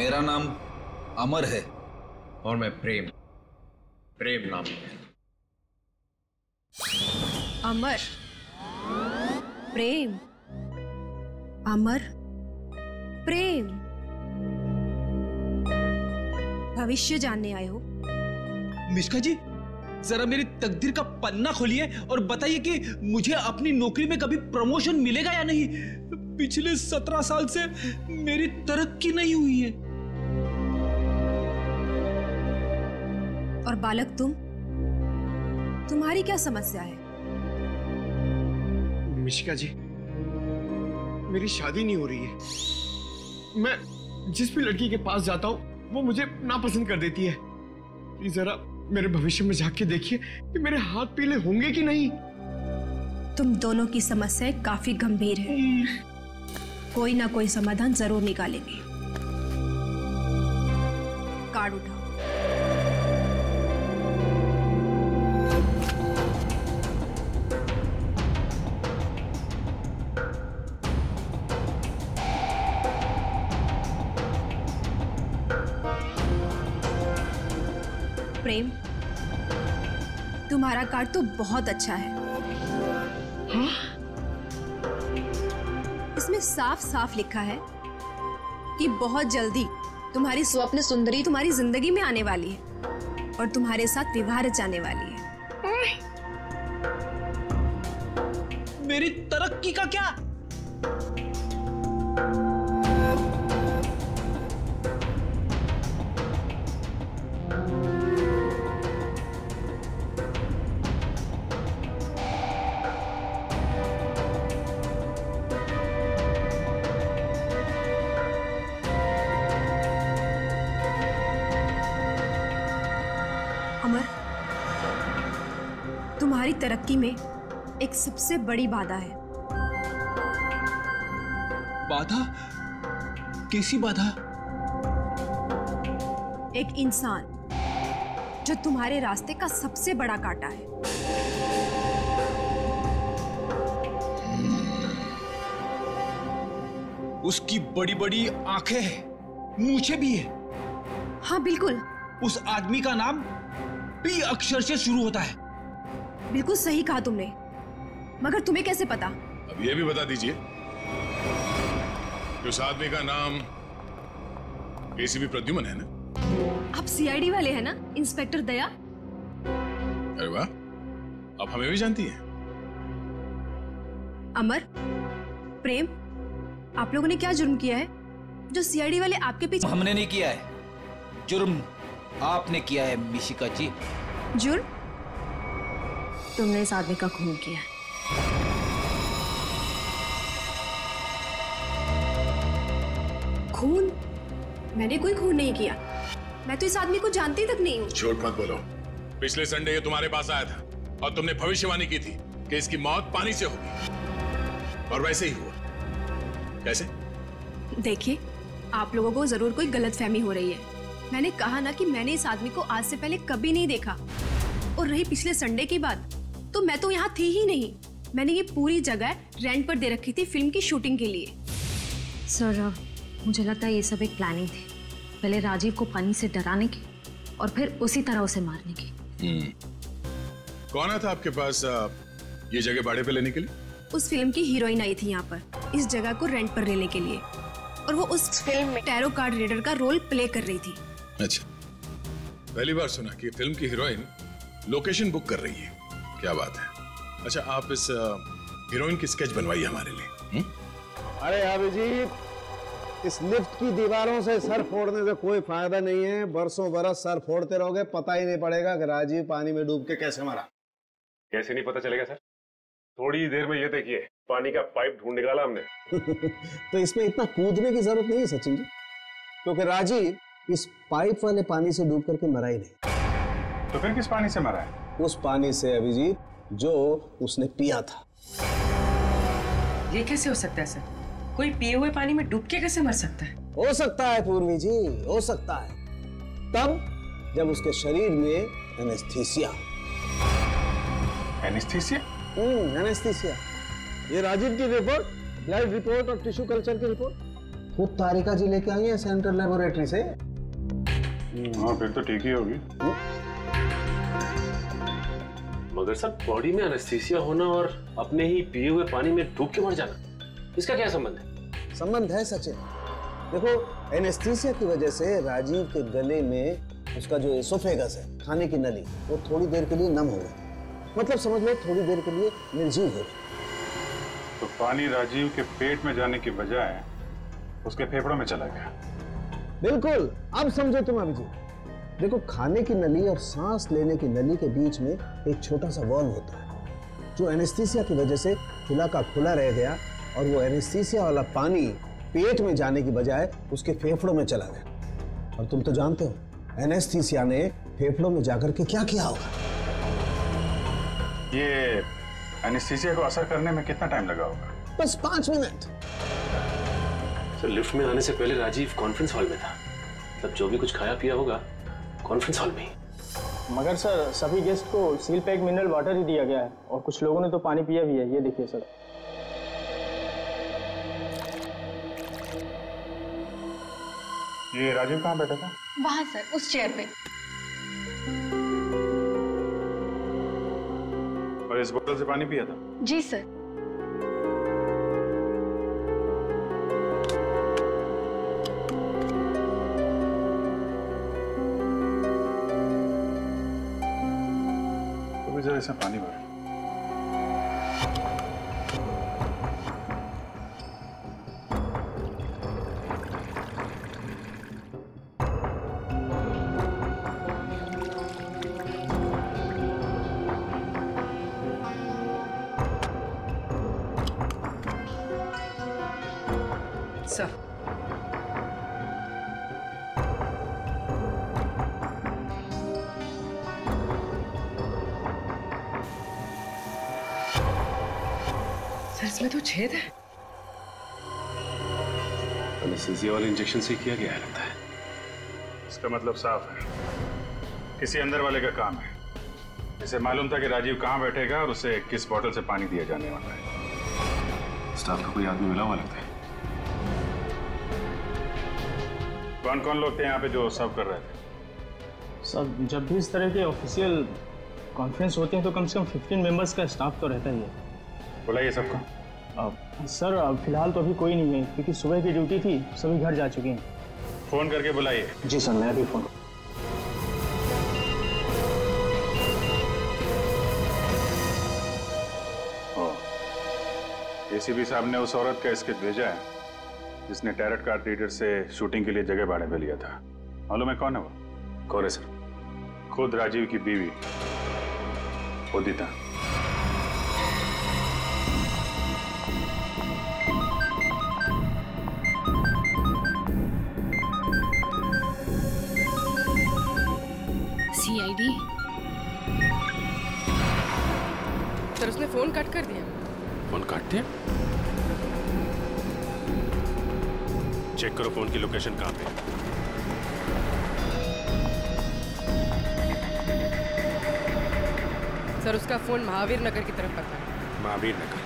मेरा नाम अमर है। और मैं प्रेम नाम है। अमर, प्रेम, अमर, प्रेम। भविष्य जानने आए हो? मिश्का जी, जरा मेरी तकदीर का पन्ना खोलिए और बताइए कि मुझे अपनी नौकरी में कभी प्रमोशन मिलेगा या नहीं। पिछले 17 साल से मेरी तरक्की नहीं हुई है। और बालक तुम्हारी क्या समस्या है? मिशिका जी, मेरी शादी नहीं हो रही है। मैं जिस भी लड़की के पास जाता हूँ वो मुझे नापसंद कर देती है। प्लीज जरा मेरे भविष्य में झांक के देखिए कि मेरे हाथ पीले होंगे कि नहीं। तुम दोनों की समस्याएं काफी गंभीर है। कोई ना कोई समाधान जरूर निकालेंगे। कार्ड उठाओ। प्रेम, तुम्हारा कार्ड तो बहुत अच्छा है। हाँ? इसमें साफ साफ लिखा है कि बहुत जल्दी तुम्हारी स्वप्न सुंदरी तुम्हारी जिंदगी में आने वाली है और तुम्हारे साथ विवाह रचाने वाली है। मेरी तरक्की का क्या? अमर, तुम्हारी तरक्की में एक सबसे बड़ी बाधा है। बाधा? कैसी बाधा? एक इंसान जो तुम्हारे रास्ते का सबसे बड़ा कांटा है। उसकी बड़ी बड़ी आंखें हैं, मूछें भी है। हाँ बिल्कुल। उस आदमी का नाम पी अक्षर से शुरू होता है। बिल्कुल सही कहा तुमने, मगर तुम्हें कैसे पता? अब ये भी बता दीजिए कि उस आदमी का नाम एसीपी प्रद्युमन है ना? आप सीआईडी वाले हैं ना, इंस्पेक्टर दया? अरे वाह, अब हमें भी जानती है। अमर, प्रेम, आप लोगों ने क्या जुर्म किया है जो सीआईडी वाले आपके पीछे? हमने नहीं किया है, जुर्म आपने किया है मिशिका जी। जुर्म? तुमने इस आदमी का खून किया है। खून? मैंने कोई खून नहीं किया। मैं तो इस आदमी को जानती तक नहीं हूँ। झूठ मत बोलो। पिछले संडे ये तुम्हारे पास आया था और तुमने भविष्यवाणी की थी कि इसकी मौत पानी से होगी, और वैसे ही हुआ। कैसे? देखिए, आप लोगों को जरूर कोई गलतफहमी हो रही है। मैंने कहा ना कि मैंने इस आदमी को आज से पहले कभी नहीं देखा। और रही पिछले संडे की बात, तो मैं तो यहाँ थी ही नहीं। मैंने ये पूरी जगह रेंट पर दे रखी थी फिल्म की शूटिंग के लिए। सर, मुझे लगता है ये सब एक प्लानिंग थी। पहले राजीव को पानी से डराने की और फिर उसी तरह उसे मारने की। कौन आया था आपके पास ये जगह भाड़े पे लेने के लिए? उस फिल्म की हीरोइन आई थी यहाँ पर इस जगह को रेंट पर लेने के लिए, और वो उस फिल्म में टैरो कार्ड रीडर का रोल प्ले कर रही थी। अच्छा, पहली बार सुना कि फिल्म की हीरोइन लोकेशन बुक कर रही है। क्या बात है। अच्छा, आप इस हीरोइन की स्केच बनवाइए हमारे लिए। अरे अभिजीत, इस लिफ्ट की दीवारों से सर फोड़ने से कोई फायदा नहीं है। बरसों बरस सर फोड़ते रहोगे, पता ही नहीं पड़ेगा कि राजीव पानी में डूब के कैसे मरा। कैसे नहीं पता चलेगा सर? थोड़ी देर में ये देखिए, पानी का पाइप ढूंढ निकाला हमने। तो इसमें इतना कूदने की जरूरत नहीं है सचिन जी, क्योंकि राजीव इस पाइप वाले पानी से डूब करके मरा ही नहीं। तो फिर किस पानी से मरा है? उस पानी से अभिजीत जो उसने पिया था। ये कैसे हो सकता है सर? कोई पिए हुए पानी में डूब के कैसे मर सकता है? हो सकता है पूर्वी जी, हो सकता है, तब जब उसके शरीर में एनेस्थीसिया। एनेस्थीसिया? एनेस्थीसिया। ये राजीव की रिपोर्ट, ब्लड रिपोर्ट और टिश्यू कल्चर की रिपोर्ट, खुद तारिका जी लेके आई है सेंट्रल लेबोरेटरी से। हाँ फिर तो ठीक ही होगी। मगर सर बॉडी में एनेस्थीसिया होना और अपने ही पिए हुए पानी में डूब के मर जाना, इसका क्या संबंध है? संबंध है सचिन। देखो, एनेस्थीसिया की वजह से राजीव के गले में उसका जो एसोफेगस है, खाने की नली, वो थोड़ी देर के लिए नम हो गई। मतलब समझ लो थोड़ी देर के लिए निर्जीव हो गई। तो पानी राजीव के पेट में जाने की बजाय उसके फेफड़ों में चला गया। बिल्कुल, अब समझो तुम अभिजीत। देखो, खाने की नली और सांस लेने की नली के बीच में एक छोटा सा वॉल्व होता है जो एनेस्थीसिया की वजह से खुला का खुला रह गया, और वो एनेस्थीसिया वाला पानी पेट में जाने की बजाय उसके फेफड़ों में चला गया। और तुम तो जानते हो एनेस्थीसिया ने फेफड़ों में जाकर के क्या किया होगा। ये एनेस्थीसिया को असर करने में कितना टाइम लगा होगा? बस 5 मिनट। सर लिफ्ट में आने से पहले राजीव कॉन्फ्रेंस हॉल में था, मतलब जो भी कुछ खाया पिया होगा कॉन्फ्रेंस हॉल में ही। मगर सर सभी गेस्ट को सील पैक मिनरल वाटर ही दिया गया है, और कुछ लोगों ने तो पानी पिया भी है। ये देखिए सर। ये राजीव कहाँ बैठा था? वहां सर, उस चेयर पे। और इस बोतल से पानी पिया था? जी सर। तो जरा इसमें पानी भर। सर इसमें तो छेद है। एनेस्थीसिया वाले इंजेक्शन से किया गया है लगता है। इसका मतलब साफ है, किसी अंदर वाले का काम है। इसे मालूम था कि राजीव कहाँ बैठेगा और उसे किस बोतल से पानी दिया जाने वाला है। स्टाफ का कोई आदमी मिला हुआ लगता है। कौन कौन लोग थे यहाँ पे जो सर्व कर रहे थे? सर जब भी इस तरह के ऑफिशियल कॉन्फ्रेंस होते हैं तो कम से कम 15 मेंबर्स का स्टाफ तो रहता ही है। बुलाइए सबको। सर फिलहाल तो अभी कोई नहीं है, क्योंकि सुबह की ड्यूटी थी, सभी घर जा चुके हैं। फोन करके बुलाइए। जी सर, मैं अभी फोन। एसीपी साहब ने उस औरत का स्केच भेजा है जिसने टैरट कार्ड रीडर से शूटिंग के लिए जगह बाड़े पे लिया था। मालूम है कौन है वो? कौन है सर? खुद राजीव की बीवी उदिता। सीआईडी। सर उसने फोन कट कर दिया। फोन काट दिया? चेक करो फोन की लोकेशन कहाँ पे। सर उसका फोन महावीर नगर की तरफ पकड़ा है। महावीर नगर।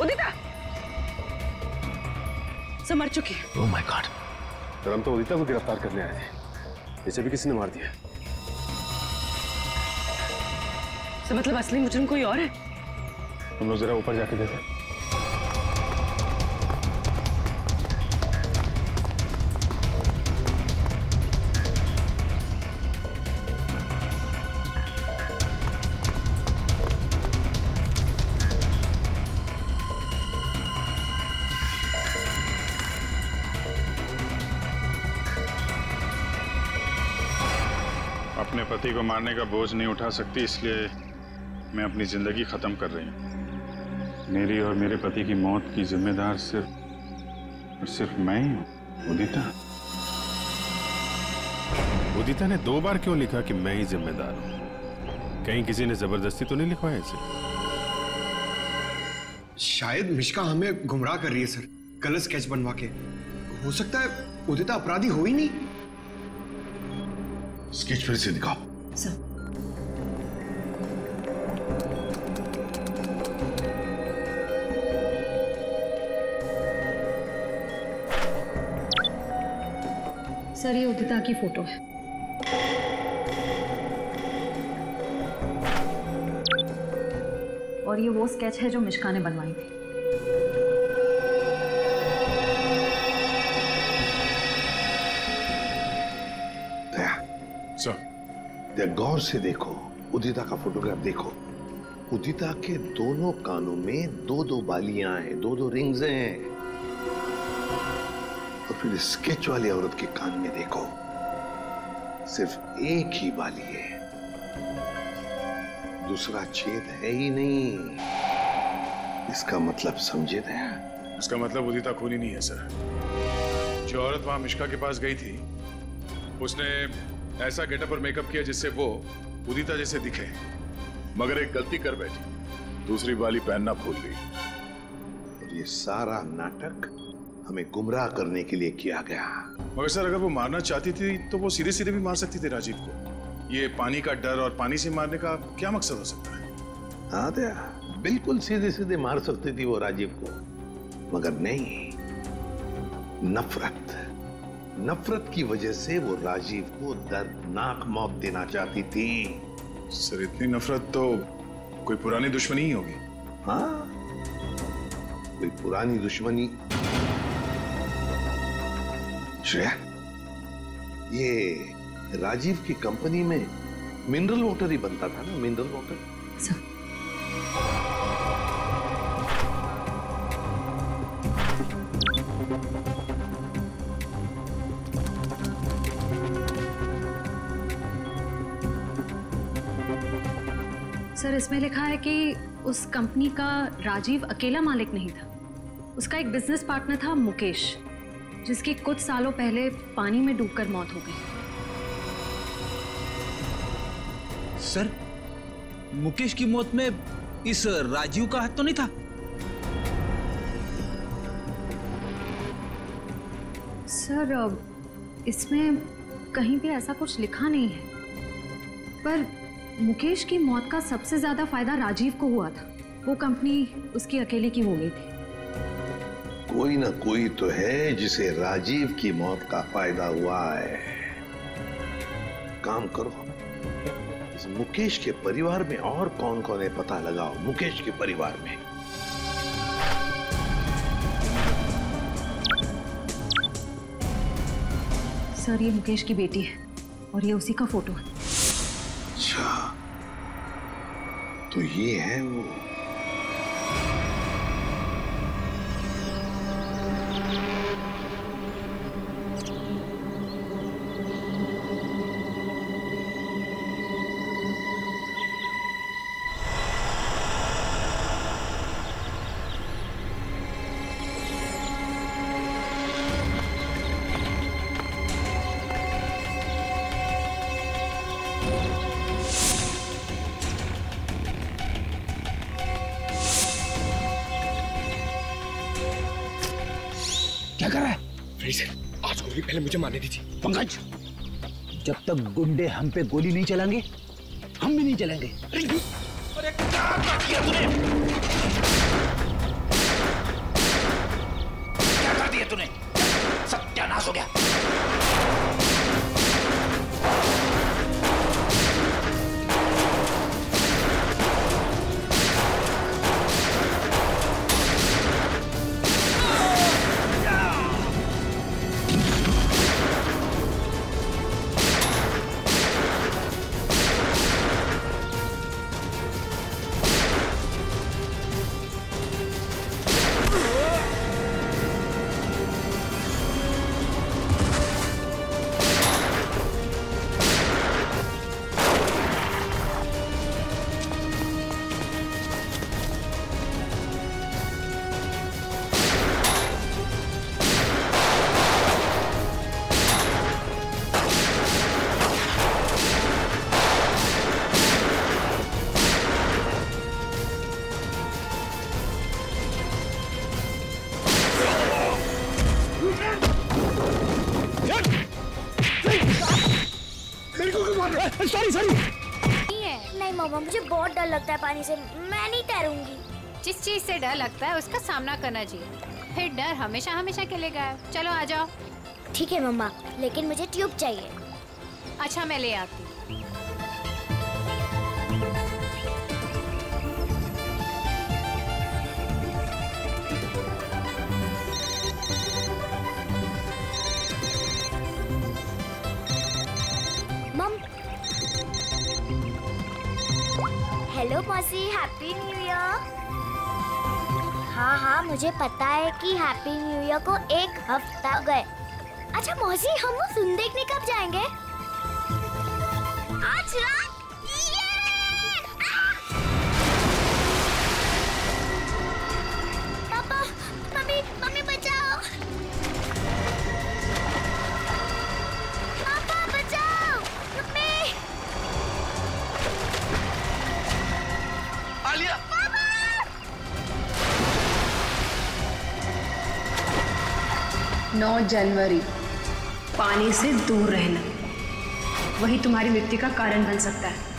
उदिता सब मर चुकी है। Oh my God. तो हम तो उदिता को गिरफ्तार करने आए थे, इसे भी किसी ने मार दिया। तो मतलब असली मुजरिम कोई और है? हम लोग जरा ऊपर जाके देखें। अपने पति को मारने का बोझ नहीं उठा सकती, इसलिए मैं अपनी जिंदगी खत्म कर रही हूँ। मेरी और मेरे पति की मौत की जिम्मेदार सिर्फ मैं ही हूँ। उदिता, उदिता ने 2 बार क्यों लिखा कि मैं ही जिम्मेदार हूं? कहीं किसी ने जबरदस्ती तो नहीं लिखवाया इसे? शायद मिश्का हमें गुमराह कर रही है सर, गलत स्केच बनवा के। हो सकता है उदिता अपराधी हो ही नहीं। स्केच फिर से दिखाओ। सर, सर ये उदिता की फोटो है। और ये वो स्केच है जो मिश्का ने बनवाई थी। दया, गौर से देखो, उदिता का फोटोग्राफ देखो। उदिता के दोनों कानों में 2-2 बालियां हैं, 2-2 रिंग्स हैं। और फिर स्केच वाली औरत के कान में देखो, सिर्फ एक ही बाली है, दूसरा छेद है ही नहीं। इसका मतलब समझे दया? इसका मतलब उदिता खूनी नहीं है सर। जो औरत वहां मिश्का के पास गई थी, उसने ऐसा गेटअप और मेकअप किया जिससे वो उदिता जैसे दिखे, मगर एक गलती कर बैठी, दूसरी बाली पहनना भूल गई। और ये सारा नाटक हमें गुमराह करने के लिए किया गया। मगर सर, अगर वो मारना चाहती थी तो वो सीधे सीधे भी मार सकती थी राजीव को। ये पानी का डर और पानी से मारने का क्या मकसद हो सकता है? हाँ दया, बिल्कुल सीधे सीधे मार सकती थी वो राजीव को, मगर नहीं, नफरत। नफरत की वजह से वो राजीव को दर्दनाक मौत देना चाहती थी। सर, इतनी नफरत तो कोई पुरानी दुश्मनी ही होगी। हाँ, कोई पुरानी दुश्मनी। श्रेया, ये राजीव की कंपनी में मिनरल वाटर ही बनता था ना, मिनरल वाटर। सर, सर इसमें लिखा है कि उस कंपनी का राजीव अकेला मालिक नहीं था। उसका एक बिजनेस पार्टनर था मुकेश, जिसकी कुछ सालों पहले पानी में डूबकर मौत हो गई। सर, मुकेश की मौत में इस राजीव का हाथ तो नहीं था? सर, इसमें कहीं भी ऐसा कुछ लिखा नहीं है, पर मुकेश की मौत का सबसे ज्यादा फायदा राजीव को हुआ था। वो कंपनी उसकी अकेले की हो गई थी। कोई ना कोई तो है जिसे राजीव की मौत का फायदा हुआ है। काम करो, इस मुकेश के परिवार में और कौन कौन है पता लगाओ। मुकेश के परिवार में सर, ये मुकेश की बेटी है और ये उसी का फोटो है। अच्छा, तो ये है वो। क्या कर रहा है? आज गोली पहले मुझे मारने दी थी। पंकज, जब तक गुंडे हम पे गोली नहीं चलाएंगे, हम भी नहीं चलेंगे। अरे क्या किया तूने? क्या कर दिया तूने? सत्यानाश हो गया। नहीं मामा, मुझे बहुत डर लगता है पानी से, मैं नहीं तैरूंगी। जिस चीज से डर लगता है उसका सामना करना चाहिए, फिर डर हमेशा हमेशा के लिए गायब। चलो आ जाओ। ठीक है मम्मा, लेकिन मुझे ट्यूब चाहिए। अच्छा मैं ले आती हूँ। हेलो मौसी, हैप्पी न्यू ईयर। हाँ, मुझे पता है कि हैप्पी न्यू ईयर को 1 हफ्ता गए। अच्छा मौसी, हम वो फिल्म देखने कब जाएंगे? आज रात। पापा, मम्मी बचाओ। पापा बचाओ, मम्मी। आलिया। 9 जनवरी, पानी से दूर रहना, वही तुम्हारी मृत्यु का कारण बन सकता है।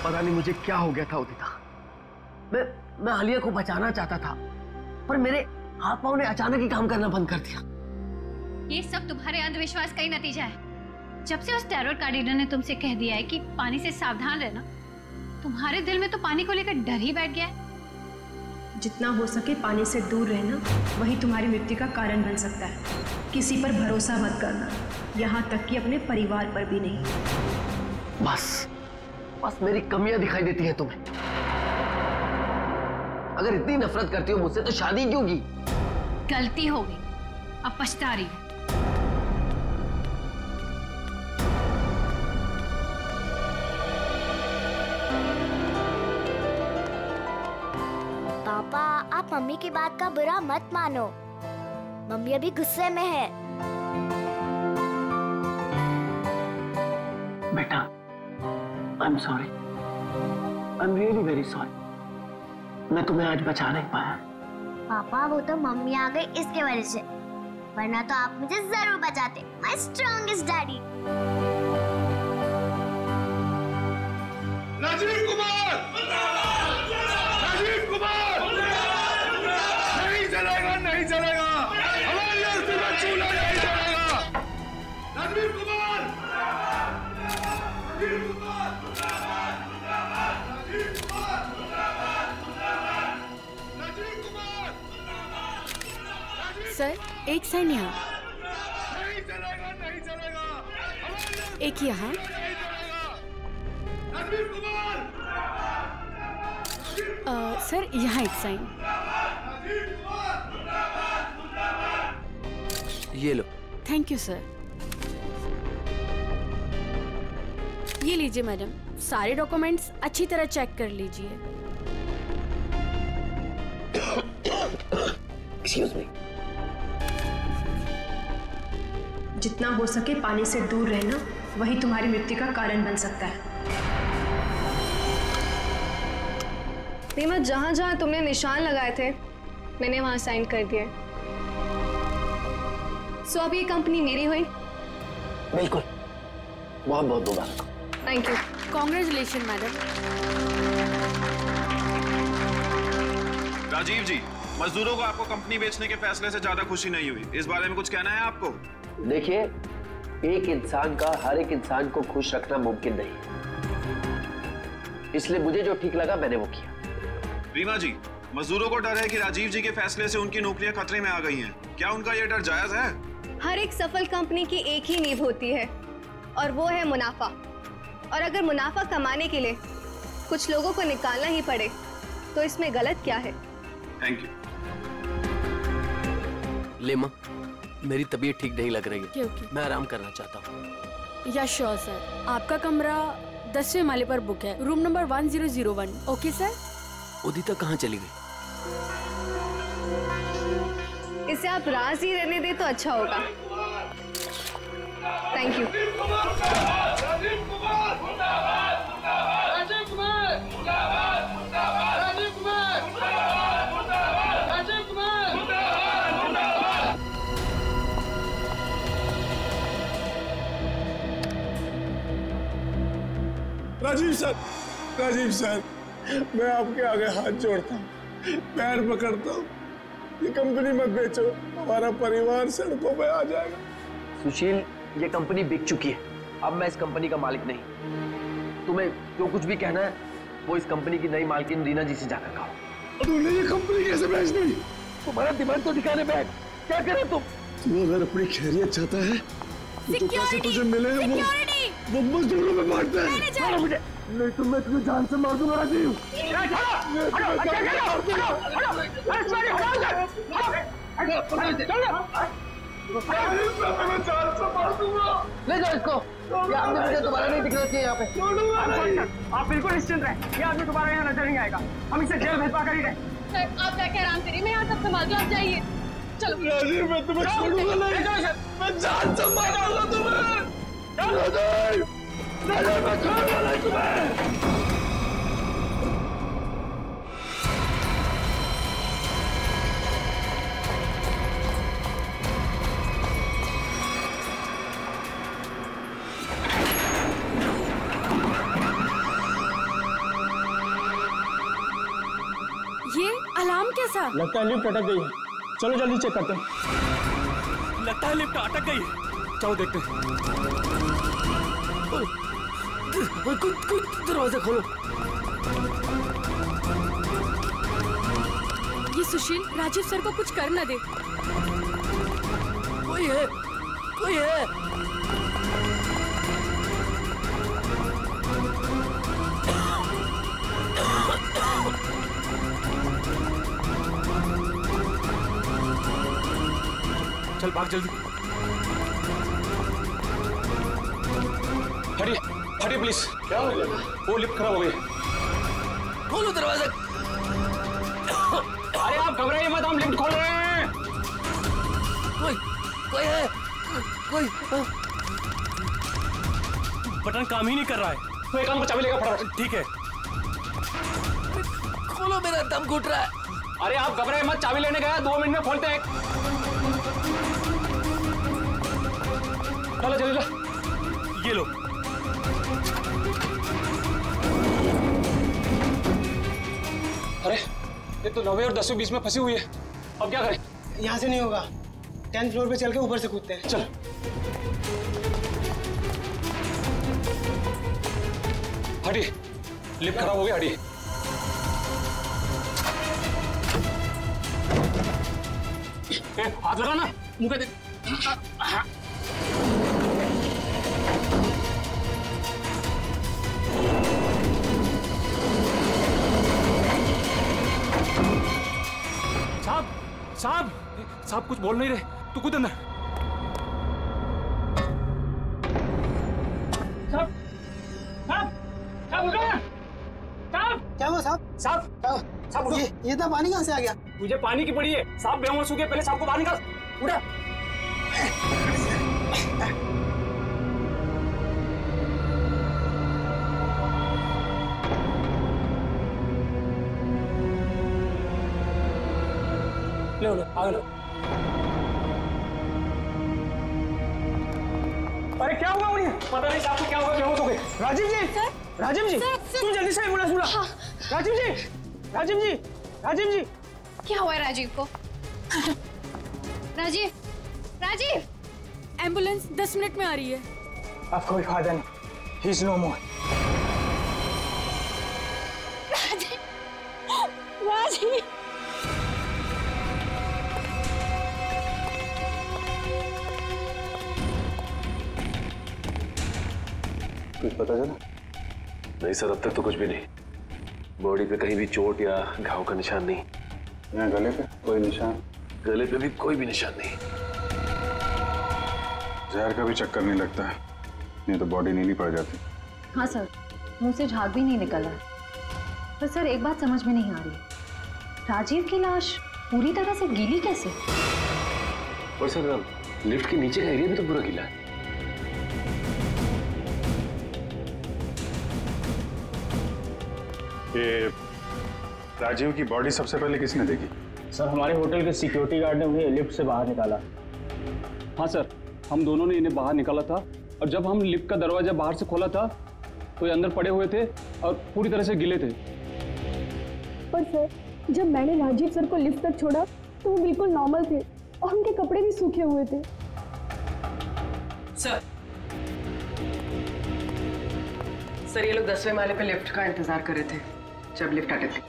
पता नहीं मुझे क्या हो गया था उदिता। मैं आलिया को बचाना चाहता था, पर मेरे हाथ पांव ने अचानक ही काम करना बंद कर दिया। ये सब तुम्हारे अंधविश्वास का ही नतीजा है। जब से उस टैरोट कार्डिनर ने तुमसे कह दिया है कि पानी से सावधान रहना, तुम्हारे दिल में तो पानी को लेकर डर ही बैठ गया है। जितना हो सके पानी से दूर रहना, वही तुम्हारी मृत्यु का कारण बन सकता है। किसी पर भरोसा मत करना, यहाँ तक कि अपने परिवार पर भी नहीं। बस मेरी कमियां दिखाई देती हैं तुम्हें। अगर इतनी नफरत करती हो मुझसे तो शादी क्यों की? गलती हो गई, अब पछता रही है। पापा, आप मम्मी की बात का बुरा मत मानो। मम्मी अभी गुस्से में है। बेटा, I'm sorry. I'm really very sorry. मैं तुम्हें आज बचा नहीं पाया। पापा, वो तो मम्मी आ गई इसके वजह से, वरना तो आप मुझे जरूर बचाते। My strongest daddy. Rajiv Kumar! Rajiv Kumar! नहीं चलेगा, नहीं चलेगा। हमारी अर्थी का चूल्हा नहीं चलेगा। राजीव कुमार! राजीव कुमार! सर, एक साइन यहाँ, नहीं चलेगा, नहीं चलेगा। एक यहाँ। राजीव कुमार! सर, यहाँ एक साइन। ये लो। Thank you sir. ये लीजिए मैडम, सारे डॉक्यूमेंट्स अच्छी तरह चेक कर लीजिए। Excuse me. जितना हो सके पानी से दूर रहना, वही तुम्हारी मृत्यु का कारण बन सकता है। रीमा, जहाँ जहाँ तुमने निशान लगाए थे मैंने वहाँ साइन कर दिए। सो अब ये कंपनी मेरी हुई। बिल्कुल, बहुत बहुत मुबारक। Thank you. Congratulation madam. Rajiv ji, मजदूरों को आपको कंपनी बेचने के फैसले से ज्यादा खुशी नहीं हुई, इस बारे में कुछ कहना है आपको? देखिए, एक इंसान का हर एक इंसान को खुश रखना मुमकिन नहीं, इसलिए मुझे जो ठीक लगा मैंने वो किया। रीमा जी, मजदूरों को डर है कि राजीव जी के फैसले से उनकी नौकरियां खतरे में आ गई हैं। क्या उनका ये डर जायज है? हर एक सफल कंपनी की एक ही नींव होती है और वो है मुनाफा। और अगर मुनाफा कमाने के लिए कुछ लोगों को निकालना ही पड़े तो इसमें गलत क्या है? Thank you. लेमा, मेरी तबीयत ठीक नहीं लग रही है। क्योंकि मैं आराम करना चाहता हूँ। या श्योर सर, आपका कमरा 10वें माले पर बुक है, room number 1001। Okay sir. Udita कहाँ चली गई? इसे आप राज ही रहने दे तो अच्छा होगा। Thank you. राजीव सर, मैं आपके आगे हाथ जोड़ता हूँ, पैर पकड़ता हूँ, ये कंपनी मत बेचो, हमारा परिवार सड़कों पे आ जाएगा। सुशील, ये कंपनी बिक चुकी है, अब मैं इस कंपनी का मालिक नहीं। तुम्हें जो कुछ भी कहना है वो इस कंपनी की नई मालकिन रीना जी से जाकर कहो। तूने ये कंपनी कैसे बेच दी? तुम्हारा दिमाग तो ठिकाने पे है, क्या करे तुम? तू अगर अपनी खैरियत चाहता है तो पैसे तुझे मिले वो मजदूरों में बांटता है। नहीं तो मैं तुझे जान से मार दूंगा राजीव। ले जाओ इसको, ये आदमी मुझे दोबारा नहीं दिखना चाहिए यहाँ पे। आप बिल्कुल निश्चिंत रहें, ये आदमी दोबारा यहाँ नजर नहीं आएगा, हम इसे जेल भिजवा कर ही रहे। सर आप जाके आराम करिए, मैं यहाँ सब संभाल दूँ, आप जाइए। चलो राजीव, मैं तुम्हें छोड़ूंगा नहीं, मैं जान से मारूंगा तुम्हें। राजीव, मैं छोड़ूंगा नहीं तुम्हें। ये अलार्म कैसा? लगता है लिफ्ट अटक गई है, चलो जल्दी चेक करते हैं। लगता है लिफ्ट अटक गई है, चलो देखते हैं। दरवाजा खोलो। ये सुशील राजीव सर को कुछ कर न दे। कोई है, कोई है। चल भाग जल्दी। हटिए हटिए प्लीज। क्या हो गया? वो लिफ्ट खराब हो गई। खोलो दरवाजा। अरे आप घबराइए मत, हम लिफ्ट खोल रहे हैं। कोई है, कोई। बटन काम ही नहीं कर रहा है। तो एक काम को चाबी लेगा फटाफट। ठीक है। खोलो, मेरा दम घुट रहा है। अरे आप घबराइए मत, चाबी लेने गया, 2 मिनट में खोलते हैं। चलो जल्दी लो, ये लो। अरे ये तो 9वीं और 10वीं बीच में फंसी हुई है, अब क्या करें? यहाँ से नहीं होगा, 10th फ्लोर पे चल के ऊपर से कूदते हैं। चल। हटिए, लिफ्ट खराब हो गया, हटिए। हाथ लगा ना, मुंह पे देख। साहब साहब कुछ बोल नहीं रहे, तू कूद अंदर। साहब साहब साहब उठो ना। साहब क्या हुआ साहब? साहब उठो। ये इतना पानी कहाँ से आ गया? मुझे पानी की पड़ी है, साहब बेहोश हो गए, पहले साहब को बाहर निकाल। उठा। लो लो आगे लो। अरे क्या हुआ उन्हें? पता नहीं साहब को क्या हुआ, बेहोश हो गए। राजीव जी, सर, राजीव जी, तुम जल्दी से एम्बुलेंस बुला। हाँ। राजीव जी, राजीव जी, राजीव जी। क्या हुआ है राजीव को? राजीव, राजीव। एम्बुलेंस 10 मिनट में आ रही है। अब कोई फायदा नहीं, ही इज नो मोर। राजीव, कुछ पता चला? नहीं सर, अब तक तो कुछ भी नहीं। बॉडी पे कहीं भी चोट या घाव का निशान नहीं। यहाँ गले पे कोई निशान? गले पे भी कोई भी निशान नहीं। जहर का भी चक्कर नहीं लगता है, नहीं तो बॉडी नीली पड़ जाती। हाँ सर, मुंह से झाग भी नहीं निकल रहा। पर सर एक बात समझ में नहीं आ रही, राजीव की लाश पूरी तरह से गीली कैसे? और सर लिफ्ट के नीचे का एरिया भी तो पूरा गीला है। ये राजीव की बॉडी सबसे पहले किसने देखी? सर हमारे होटल के सिक्योरिटी गार्ड ने उन्हें लिफ्ट से बाहर निकाला। हाँ सर, हम दोनों ने इन्हें बाहर निकाला था और जब हम लिफ्ट का दरवाजा बाहर से खोला था तो ये अंदर पड़े हुए थे और पूरी तरह से गिले थे। पर सर, जब मैंने राजीव सर को लिफ्ट तक छोड़ा तो वो बिल्कुल नॉर्मल थे और उनके कपड़े भी सूखे हुए थे। सर ये लोग 10वें माले पे लिफ्ट का इंतजार कर रहे थे जब लिफ्ट अटक गई।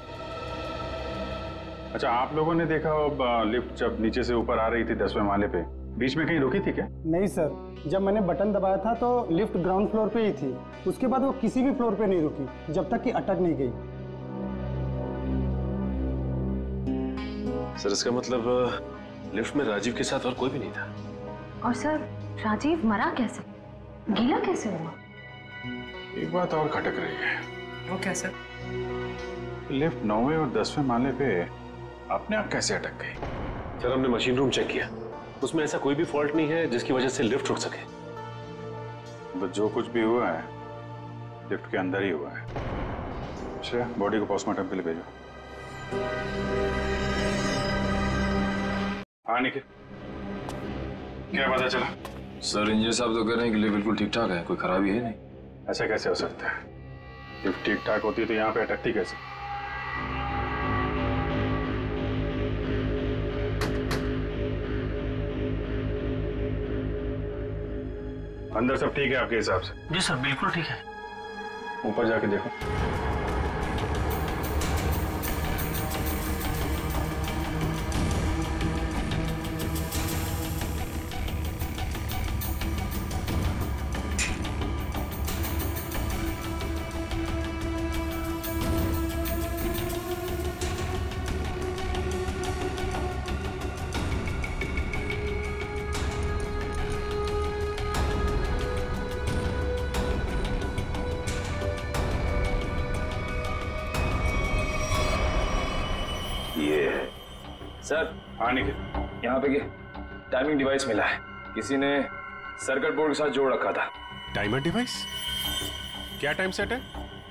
अच्छा, आप लोगों ने देखा लिफ्ट जब नीचे से ऊपर आ रही थी 10वें माले पे, बीच में कहीं रुकी थी क्या? नहीं सर, जब मैंने बटन दबाया था तो लिफ्ट ग्राउंड फ्लोर पे ही थी। उसके बाद वो किसी भी फ्लोर पे नहीं रुकी जब तक कि अटक नहीं गई। सर इसका मतलब लिफ्ट में राजीव के साथ और कोई भी नहीं था। और सर, राजीव मरा कैसे, गीला कैसे हुआ? एक बात और खटक रही है। वो क्या सर? लिफ्ट 9वें और 10वें माले पे अपने आप कैसे अटक गई? सर हमने मशीन रूम चेक किया, उसमें ऐसा कोई भी फॉल्ट नहीं है जिसकी वजह से लिफ्ट रुक सके। तो जो कुछ भी हुआ है लिफ्ट के अंदर ही हुआ है। अच्छा, बॉडी को पोस्टमार्टम के लिए भेजो। हाँ निखिल, क्या पता चला? सर इंजीनियर साहब तो कह रहे हैं कि लिफ्ट बिल्कुल ठीक ठाक है, कोई खराबी है नहीं। ऐसा कैसे हो सकता है? लिफ्ट ठीक ठाक होती तो यहाँ पे अटकती कैसे? अंदर सब ठीक है आपके हिसाब से? जी सर, बिल्कुल ठीक है। ऊपर जाके देखो। सर हाँ निखिल, यहाँ पे टाइमिंग डिवाइस मिला है, किसी ने सर्किट बोर्ड के साथ जोड़ रखा था। Timer device? क्या टाइम सेट है?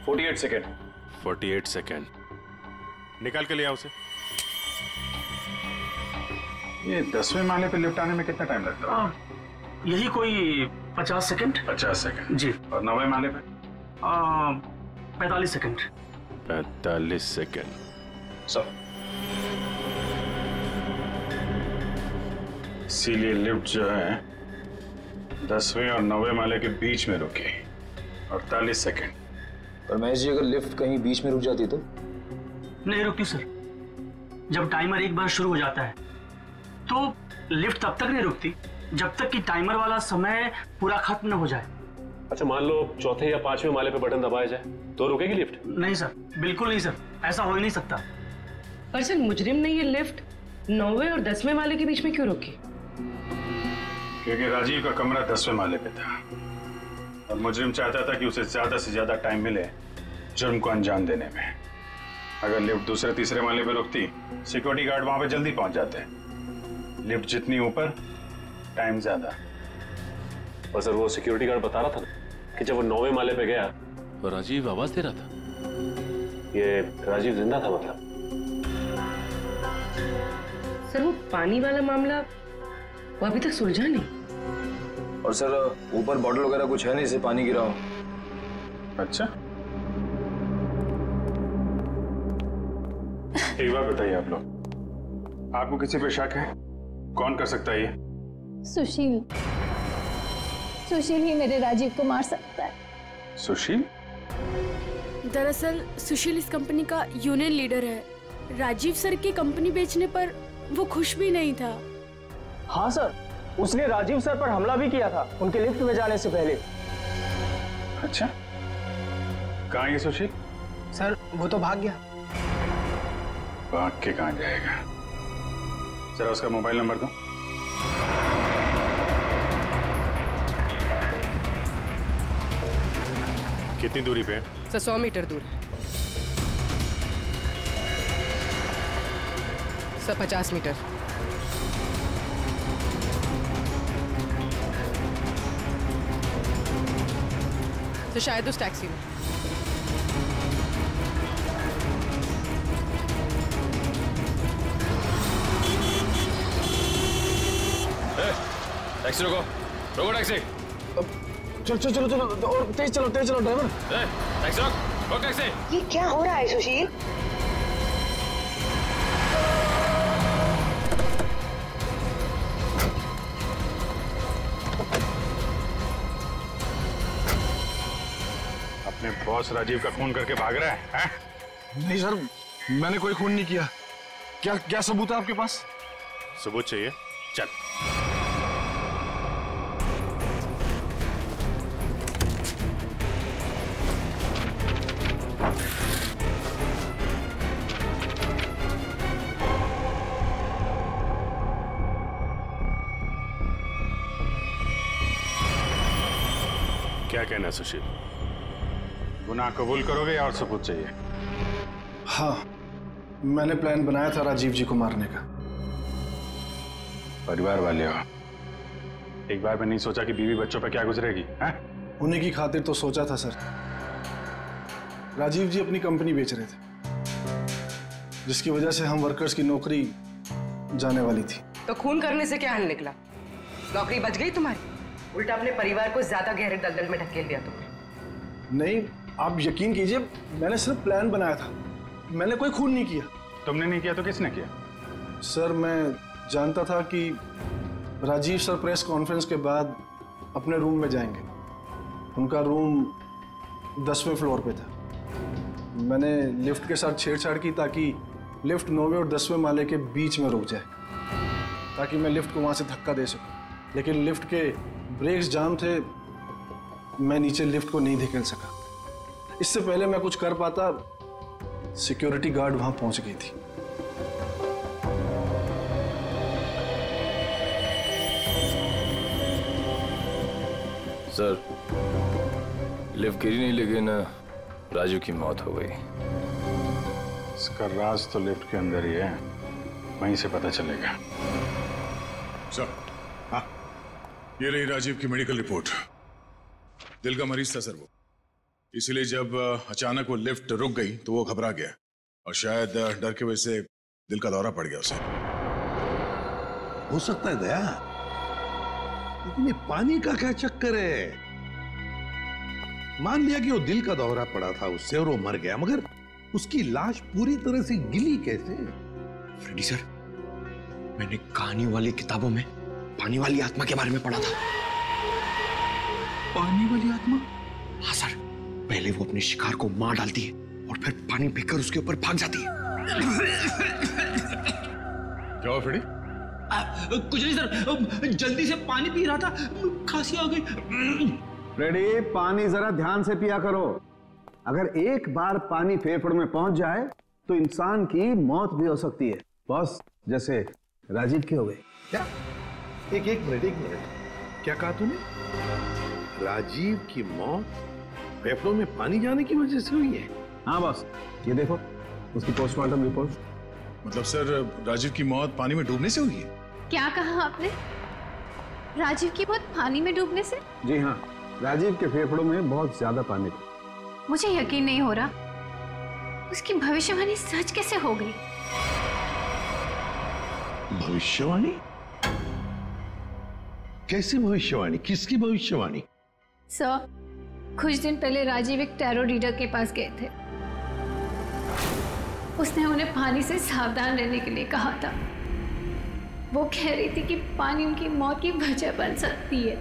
48 सेकेंड। 48 सेकेंड। निकाल के ले आओ उसे। ये 10वें माले पे लिफ्ट आने में कितना टाइम लगता है? यही कोई 50 सेकेंड। 50 सेकेंड जी। और 9वें माले पे? 45 सेकेंड। 45 सेकेंड। सर इसीलिए लिफ्ट जो है 10वें और 9वें माले के बीच में रुकी 48 सेकेंड। पर महेश जी, अगर लिफ्ट कहीं बीच में रुक जाती तो? नहीं रुकती सर। जब टाइमर एक बार शुरू हो जाता है तो लिफ्ट तब तक नहीं रुकती जब तक कि टाइमर वाला समय पूरा खत्म न हो जाए। अच्छा, मान लो चौथे या 5वें माले पे बटन दबाया जाए तो रुकेगी लिफ्ट? नहीं सर, बिल्कुल नहीं सर, ऐसा हो ही नहीं सकता। पर सर, मुजरिम ने ये लिफ्ट 9वें और 10वें माले के बीच में क्यों रोकी? क्योंकि राजीव का कमरा 10वें माले पे था और मुजरिम चाहता था कि उसे ज्यादा से ज्यादा टाइम मिले जुर्म को अंजाम देने में। अगर लिफ्ट दूसरे तीसरे माले पे रुकती, सिक्योरिटी गार्ड वहां पे जल्दी पहुंच जाते। लिफ्ट जितनी ऊपर, टाइम ज्यादा। और सर वो सिक्योरिटी गार्ड बता रहा था कि जब वो 9वें माले पे गया तो राजीव आवाज दे रहा था। ये राजीव जिंदा था मतलब? सर वो पानी वाला मामला वो अभी तक सुलझा नहीं। और सर ऊपर बॉटल वगैरह कुछ है नहीं जिससे पानी गिरा हो। अच्छा, एक बात बताइए आप लोग, आपको किसी पे शक है? कौन कर सकता है ये? सुशील। सुशील ही मेरे राजीव को मार सकता है। सुशील? दरअसल सुशील इस कंपनी का यूनियन लीडर है। राजीव सर की कंपनी बेचने पर वो खुश भी नहीं था। हाँ सर, उसने राजीव सर पर हमला भी किया था उनके लिफ्ट में जाने से पहले। अच्छा, कहाँ है सुशील? सर वो तो भाग गया। भाग के कहाँ जाएगा? जरा उसका मोबाइल नंबर दो। कितनी दूरी पे है? सर 100 मीटर दूर है। Sir 50 metre. तो शायद उस टैक्सी में। टैक्सी रोको, रोको टैक्सी। चलो चलो चलो चलो और तेज चलो ड्राइवर। टैक्सी रोक टैक्सी। ये क्या हो रहा है सुशील? अपने बॉस राजीव का खून करके भाग रहा है? नहीं सर, मैंने कोई खून नहीं किया। क्या सबूत है आपके पास? सबूत चाहिए? चल। क्या कहना है सुशील? गुनाह कबूल करोगे या और सबूत चाहिए? हाँ, मैंने प्लान बनाया था राजीव जी को मारने का। परिवार वाले हो, एक बार में नहीं सोचा कि बीवी बच्चों पे क्या गुजरेगी? हैं? उन्हीं की खातिर तो सोचा था सर। राजीव जी अपनी कंपनी बेच रहे थे, जिसकी वजह से हम वर्कर्स की नौकरी जाने वाली थी। तो खून करने से क्या हल निकला? नौकरी बच गई तुम्हारी? उल्टा अपने परिवार को ज्यादा गहरे दलदल में ढकेल दिया तुमने। नहीं, आप यकीन कीजिए, मैंने सिर्फ प्लान बनाया था, मैंने कोई खून नहीं किया। तुमने नहीं किया तो किसने किया? सर, मैं जानता था कि राजीव सर प्रेस कॉन्फ्रेंस के बाद अपने रूम में जाएंगे। उनका रूम 10वें फ्लोर पे था। मैंने लिफ्ट के साथ छेड़छाड़ की ताकि लिफ्ट 9वें और 10वें माले के बीच में रुक जाए, ताकि मैं लिफ्ट को वहां से धक्का दे सकूं। लेकिन लिफ्ट के ब्रेक्स जाम थे, मैं नीचे लिफ्ट को नहीं धकेल सका। इससे पहले मैं कुछ कर पाता, सिक्योरिटी गार्ड वहां पहुंच गई थी। सर, लिफ्ट गिरी नहीं, लेकिन राजू की मौत हो गई। इसका राज तो लिफ्ट के अंदर ही है, वहीं से पता चलेगा। सर, हाँ, ये रही राजीव की मेडिकल रिपोर्ट। दिल का मरीज था सर वो, इसलिए जब अचानक वो लिफ्ट रुक गई तो वो घबरा गया और शायद डर की वजह से दिल का दौरा पड़ गया उसे। हो सकता है दया, लेकिन ये पानी का क्या चक्कर है? मान लिया कि वो दिल का दौरा पड़ा था उससे और वो मर गया, मगर उसकी लाश पूरी तरह से गिली कैसे? फ्रेडी सर, मैंने कहानियों वाली किताबों में पानी वाली आत्मा के बारे में पढ़ा था। पानी वाली आत्मा? हाँ सर, पहले वो अपने शिकार को मार डालती है और फिर पानी पीकर उसके ऊपर भाग जाती है। क्या हुआ फ्रेडी? कुछ नहीं सर, जल्दी से पानी पी रहा था, खांसी आ गई। फ्रेडी, पानी जरा ध्यान से पिया करो। अगर एक बार पानी फेफड़ों में पहुंच जाए तो इंसान की मौत भी हो सकती है, बॉस, जैसे राजीव की हो गई। क्या? एक मिनट, क्या कहा तूने? राजीव की मौत फेफड़ों में पानी जाने की वजह से हुई है? हाँ बॉस, ये देखो उसकी पोस्टमार्टम रिपोर्ट। मतलब सर, राजीव की मौत पानी में डूबने से हुई है? क्या कहा आपने? राजीव की मौत पानी में डूबने से? जी हाँ, राजीव के फेफड़ों में बहुत ज्यादा पानी था। मुझे यकीन नहीं हो रहा, उसकी भविष्यवाणी सच कैसे हो गई? भविष्यवाणी? कैसी भविष्यवाणी? किसकी भविष्यवाणी? सर, कुछ दिन पहले राजीव एक टैरो रीडर के पास गए थे। उसने उन्हें पानी से सावधान रहने के लिए कहा था। वो कह रही थी कि पानी उनकी मौत की वजह बन सकती है।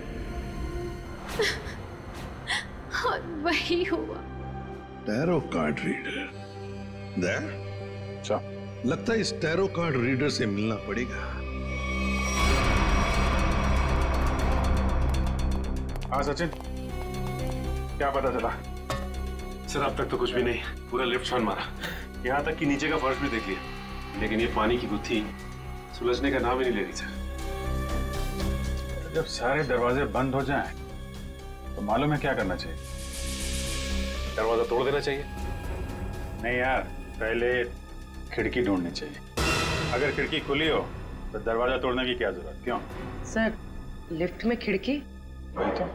और वही हुआ। Tarot card reader? लगता है इस टैरो कार्ड रीडर से मिलना पड़ेगा। हाँ सचिन, क्या पता चला? सर, अब तक तो कुछ भी नहीं, पूरा लिफ्ट छान मारा, यहाँ तक कि नीचे का फर्श भी देख लिया, लेकिन ये पानी की गुत्थी सुलझने का नाम ही नहीं ले रही सर। जब सारे दरवाजे बंद हो जाएं, तो मालूम है क्या करना चाहिए? दरवाजा तोड़ देना चाहिए? नहीं यार, पहले खिड़की ढूंढनी चाहिए। अगर खिड़की खुली हो तो दरवाजा तोड़ने की क्या जरूरत? क्यों सर, लिफ्ट में खिड़की? वही तो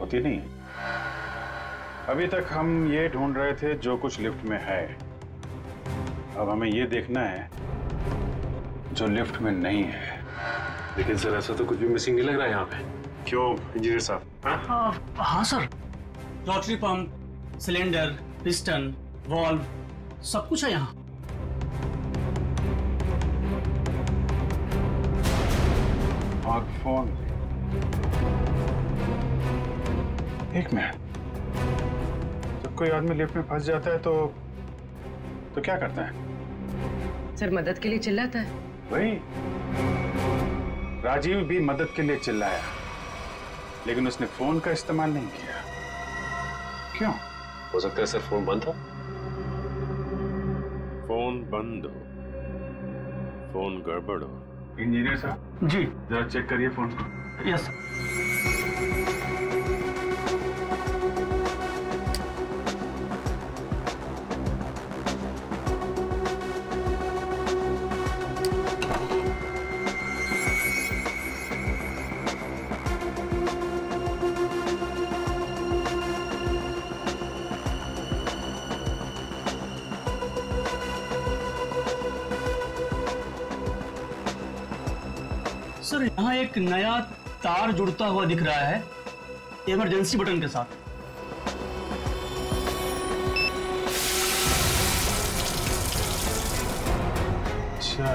होती नहीं है। अभी तक हम ये ढूंढ रहे थे जो कुछ लिफ्ट में है, अब हमें ये देखना है जो लिफ्ट में नहीं है। लेकिन सर ऐसा तो कुछ भी मिसिंग नहीं लग रहा है यहाँ पे। क्यों इंजीनियर साहब? हाँ sir, rotary pump, cylinder, piston, valve, सब कुछ है यहाँ। और फोन। एक मिनट, जब कोई आदमी लिफ्ट में फंस जाता है तो क्या करता है? सर मदद के लिए चिल्लाता है। वही, राजीव भी मदद के लिए चिल्लाया, लेकिन उसने फोन का इस्तेमाल नहीं किया। क्यों? हो सकता है सर फोन बंद हो। फोन बंद हो, फोन गड़बड़ हो। इंजीनियर साहब जी, जरा चेक करिए फोन को। यस। सर यहाँ एक नया तार जुड़ता हुआ दिख रहा है इमरजेंसी बटन के साथ। अच्छा,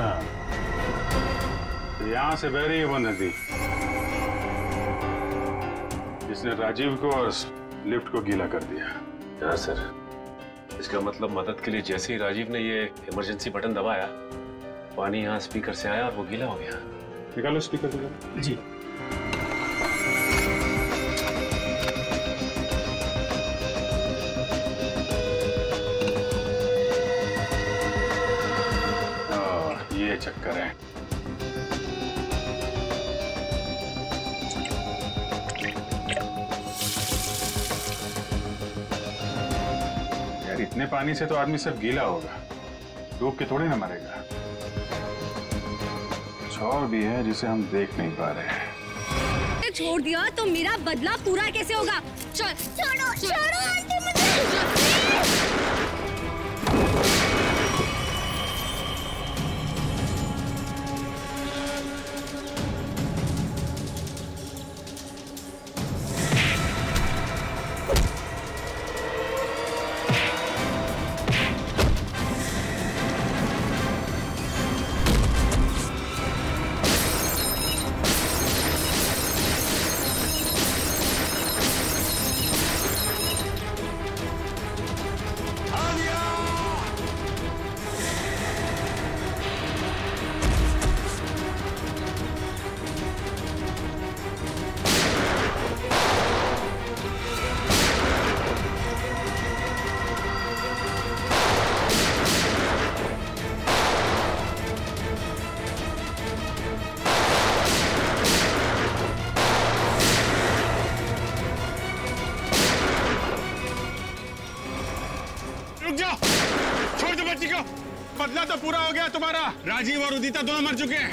तो यहाँ से बह रही है वो नदी जिसने राजीव को और लिफ्ट को गीला कर दिया। हाँ सर, इसका मतलब मदद के लिए जैसे ही राजीव ने ये इमरजेंसी बटन दबाया, पानी यहाँ स्पीकर से आया और वो गीला हो गया। निकालो स्पीकर निकालो। जी। ये चक्कर है। यार इतने पानी से तो आदमी सब गीला होगा, डूब के थोड़ी ना मरेगा। कुछ और भी है जिसे हम देख नहीं पा रहे हैं। छोड़ दिया तो मेरा बदला पूरा कैसे होगा? चल छोड़ो छोड़ो आंटी मुझे। बदला तो पूरा हो गया तुम्हारा। राजीव और उदिता दोनों मर चुके हैं।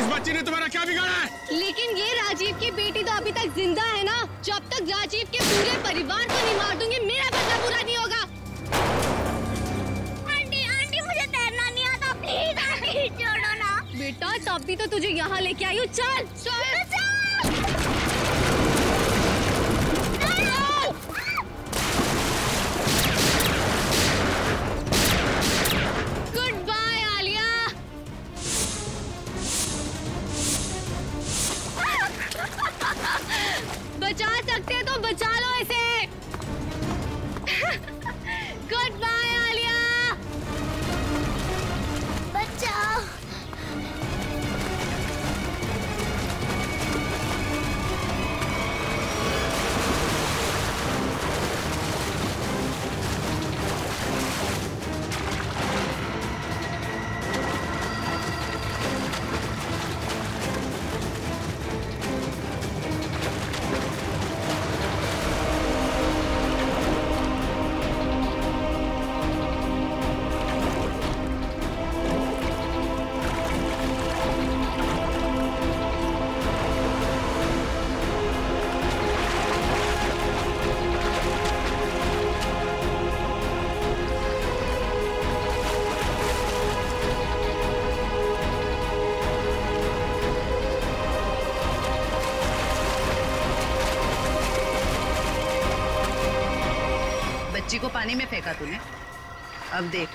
इस बच्ची ने तुम्हारा क्या बिगाड़ा है? लेकिन ये राजीव की बेटी तो अभी तक जिंदा है ना। जब तक राजीव के पूरे परिवार को नहीं मार दूंगी, मेरा बदला पूरा नहीं होगा। आंटी आंटी मुझे तैरना नहीं आता, प्लीज आंटी छोड़ो ना। बेटा तभी तो तुझे यहाँ लेके आई हूँ। चल चल बचा सकते हैं तो बचा लो इसे। Good bye Alia. बचाओ। बच्ची को पानी में फेंका तूने। अब देख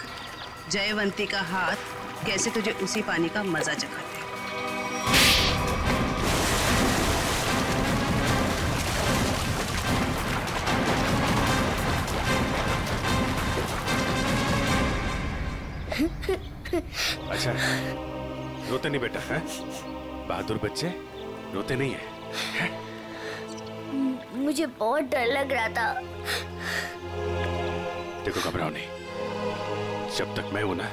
जयवंती का हाथ कैसे तुझे उसी पानी का मजा चखाते हैं। अच्छा, रोते नहीं बेटा, है? बहादुर बच्चे रोते नहीं है? मुझे बहुत डर लग रहा था। देखो घबराओ नहीं, जब तक मैं हूं ना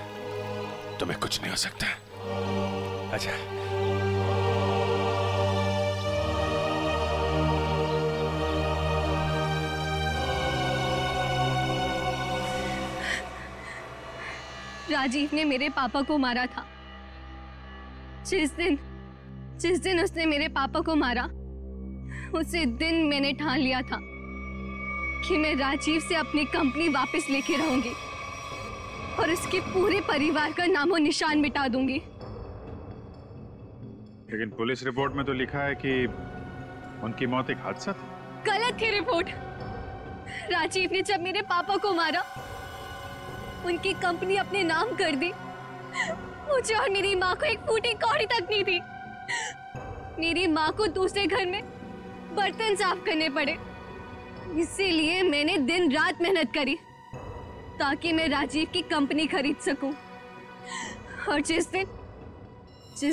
तुम्हें कुछ नहीं हो सकता। अच्छा राजीव ने मेरे पापा को मारा था। जिस दिन उसने मेरे पापा को मारा, उसी दिन मैंने ठान लिया था कि मैं राजीव से अपनी कंपनी वापस लेके रहूंगी और उसके पूरे परिवार का नामो निशान मिटा दूंगी। लेकिन पुलिस रिपोर्ट में तो लिखा है कि उनकी मौत एक हादसा थी। गलत थी रिपोर्ट। राजीव ने जब मेरे पापा को मारा, उनकी कंपनी अपने नाम कर दी। मुझे और मेरी माँ को एक फूटी कौड़ी तक नहीं दी। मेरी माँ को दूसरे घर में बर्तन साफ करने पड़े। इसीलिए मैंने दिन रात मेहनत करी ताकि मैं राजीव की कंपनी खरीद सकूं। और जिस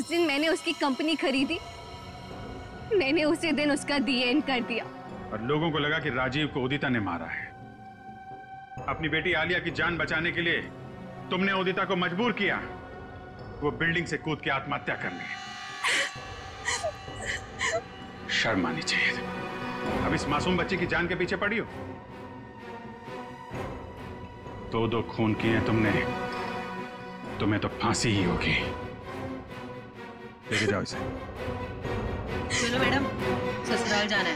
दिन मैंने उसकी कंपनी खरीदी, मैंने उसी दिन उसका दी एंड कर दिया। और लोगों को लगा कि राजीव को उदिता ने मारा है। अपनी बेटी आलिया की जान बचाने के लिए तुमने उदिता को मजबूर किया वो बिल्डिंग से कूद के आत्महत्या करने। शर्म आनी चाहिए। अब इस मासूम बच्चे की जान के पीछे पड़ी हो। दो खून किए तुमने, तुम्हें तो फांसी ही होगी। लेके जाओ इसे। चलो मैडम, ससुराल जाना है।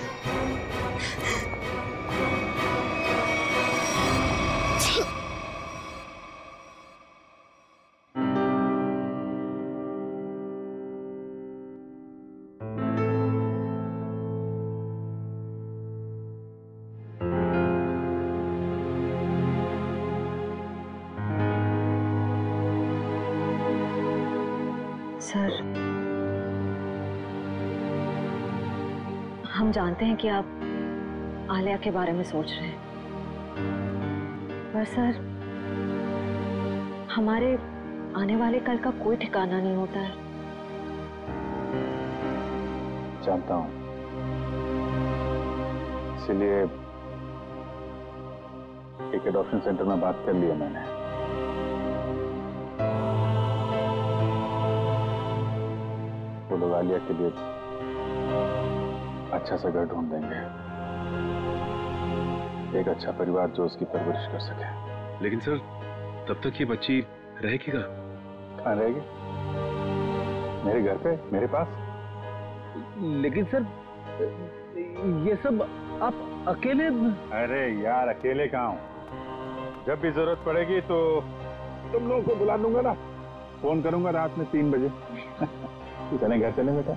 सर, हम जानते हैं कि आप आलिया के बारे में सोच रहे हैं, पर सर हमारे आने वाले कल का कोई ठिकाना नहीं होता है। जानता हूं, इसीलिए एक एडॉप्शन सेंटर में बात कर लिया मैंने। वो लोग आलिया के लिए अच्छा सा घर ढूंढ देंगे, एक अच्छा परिवार जो उसकी परवरिश कर सके। लेकिन सर, तब तक ये बच्ची रहेगी कहाँ रहेगी? मेरे घर पे, मेरे पास। लेकिन सर, ये सब आप अकेले? अरे यार, अकेले कहाँ हूँ? जब भी जरूरत पड़ेगी तो तुम लोगों को बुला लूंगा ना। फोन करूंगा रात में 3 बजे। चले घर चले बेटा।